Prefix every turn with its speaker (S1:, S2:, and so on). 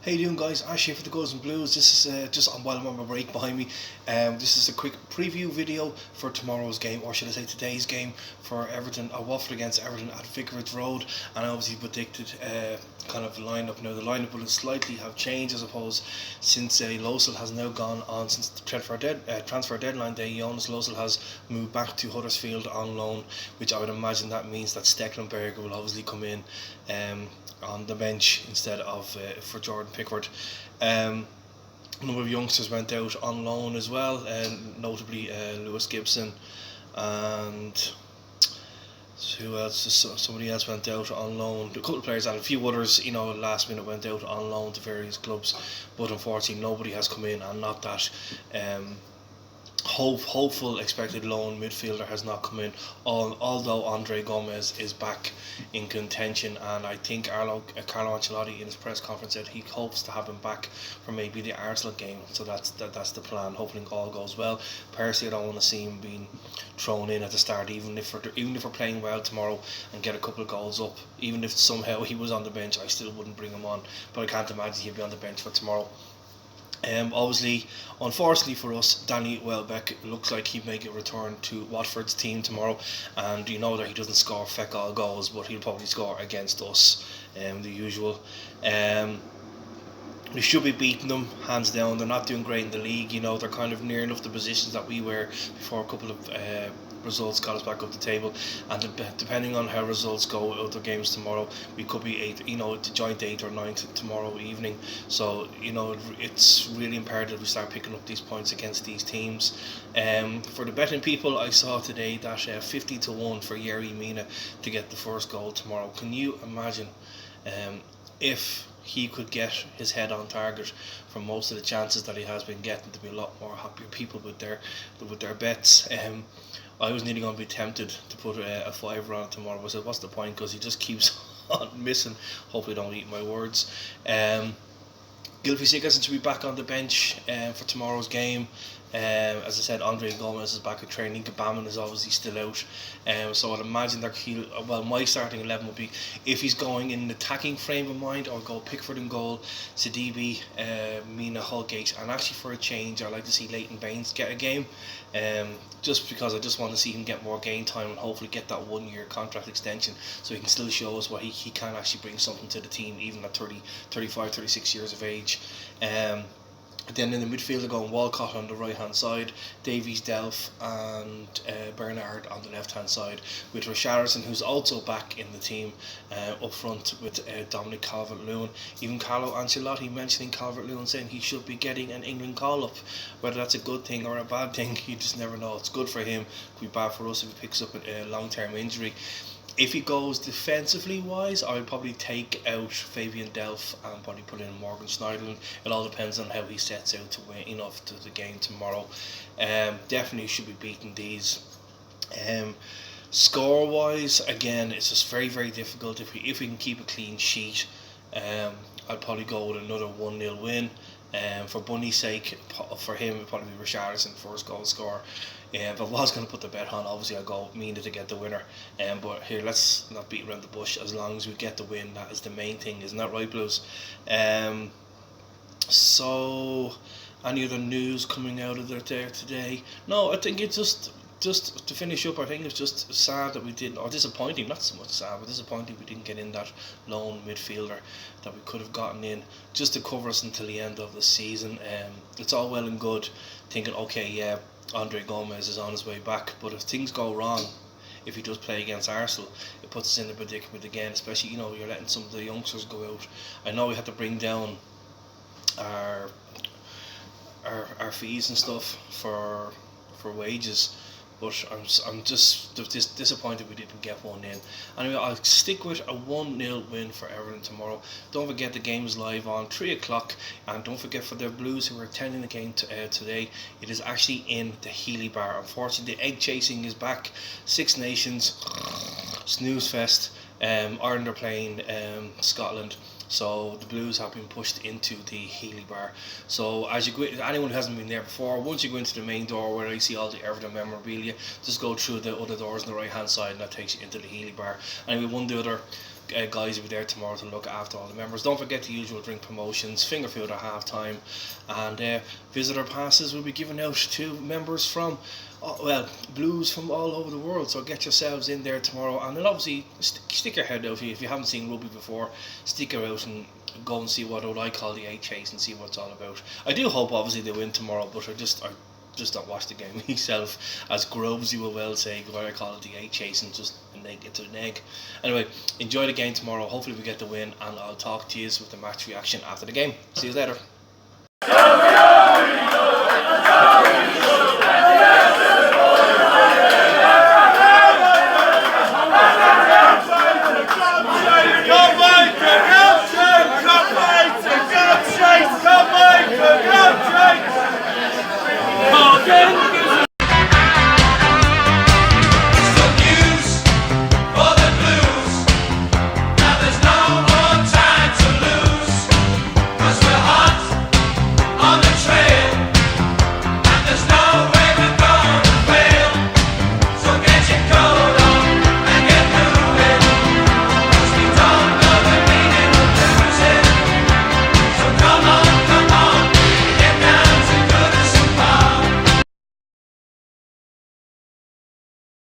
S1: How you doing, guys? Ash here for the Goodison Blues. This is just while I'm on my break behind me. This is a quick preview video for tomorrow's game, or should I say today's game, for Everton, Watford against Everton at Vicarage Road. And I obviously predicted kind of the lineup. Now the lineup will slightly have changed, I suppose, since Losel has now gone on since the transfer deadline day. Jonas Losel has moved back to Huddersfield on loan, which I would imagine that means that Stecklenberger will obviously come in on the bench instead of for Jordan Pickford. A number of youngsters went out on loan as well, notably Lewis Gibson and who else? Somebody else went out on loan. A couple of players and a few others, last minute went out on loan to various clubs, but unfortunately nobody has come in, and not that hopeful expected loan midfielder has not come in, although Andre Gomez is back in contention, and I think Carlo Ancelotti in his press conference said he hopes to have him back for maybe the Arsenal game. So that's the plan. Hopefully all goes well. Personally, I don't want to see him being thrown in at the start, even if we're playing well tomorrow and get a couple of goals up. Even if somehow he was on the bench, I still wouldn't bring him on, but I can't imagine he'll be on the bench for tomorrow. Obviously, unfortunately for us, Danny Welbeck looks like he'll make a return to Watford's team tomorrow, and you know that he doesn't score feck all goals, but he'll probably score against us, the usual. We should be beating them hands down. They're not doing great in the league. They're kind of near enough the positions that we were before a couple of results got us back up the table, and depending on how results go with other games tomorrow, we could be eighth, the joint 8th or 9th tomorrow evening. So it's really imperative we start picking up these points against these teams. For the betting people, I saw today that 50-1 for Yerry Mina to get the first goal tomorrow. Can you imagine if he could get his head on target for most of the chances that he has been getting? To be a lot more happier people with their bets. I was nearly going to be tempted to put a fiver on it tomorrow. I said, what's the point? Because he just keeps on missing. Hopefully, don't eat my words. Gylfi Sigurdsson should be back on the bench for tomorrow's game. As I said, Andre Gomez is back at training. Gabaman is obviously still out. So I'd imagine that my starting 11 would be, if he's going in an attacking frame of mind, I'll go Pickford in goal, Sidibe, Mina, Holgate, and actually for a change, I'd like to see Leighton Baines get a game. Just because I just want to see him get more game time and hopefully get that 1-year contract extension, so he can still show us what he can actually bring something to the team, even at 30, 35, 36 years of age. Then in the midfield, they're going Walcott on the right hand side, Davies, Delph and Bernard on the left hand side, with Richarlison, who's also back in the team, up front with Dominic Calvert-Lewin. Even Carlo Ancelotti mentioning Calvert-Lewin, saying he should be getting an England call-up. Whether that's a good thing or a bad thing, you just never know. It's good for him, could be bad for us if he picks up a long-term injury. If he goes defensively wise, I would probably take out Fabian Delph and probably put in Morgan Schneiderlin. It all depends on how he sets out to win enough to the game tomorrow. Definitely should be beating these. Score wise, again, it's just very, very difficult. If we can keep a clean sheet, I'd probably go with another 1-0 win. For Bunny's sake, for him, it'd probably be Richarlison first goal scorer. If I was going to put the bet on, obviously I'd go Mina to get the winner. But here, let's not beat around the bush. As long as we get the win, that is the main thing, isn't that right, Blues? So, any other news coming out of there today? No, I think it's just to finish up, I think it's just sad that we didn't, or disappointing, not so much sad, but disappointing we didn't get in that lone midfielder that we could have gotten in just to cover us until the end of the season. It's all well and good thinking, okay, yeah, Andre Gomez is on his way back, but if things go wrong, if he does play against Arsenal, it puts us in a predicament again, especially, you're letting some of the youngsters go out. I know we had to bring down our fees and stuff for wages, but I'm just disappointed we didn't get one in. Anyway, I'll stick with a 1-0 win for Everton tomorrow. Don't forget the game's live on 3 o'clock, and don't forget for the Blues who are attending the game today, it is actually in the Healy Bar. Unfortunately, the egg chasing is back. Six Nations, snooze fest. Ireland are playing Scotland. So the Blues have been pushed into the Healy Bar. So as you go, anyone who hasn't been there before, once you go into the main door where I see all the Everton memorabilia, just go through the other doors on the right hand side, and that takes you into the Healy Bar. Anyway, one of the other guys will be there tomorrow to look after all the members. Don't forget the usual drink promotions, finger food at half time, and visitor passes will be given out to members from blues from all over the world. So get yourselves in there tomorrow, and then obviously stick your head out. If you haven't seen rugby before, stick her out and go and see what I call the 8 chase and see what it's all about. I do hope obviously they win tomorrow, but I just don't watch the game myself. As Groves you will well say, what I call it the 8 chase, and just it's an egg. Anyway, enjoy the game tomorrow. Hopefully we get the win, and I'll talk to you with the match reaction after the game. See you later.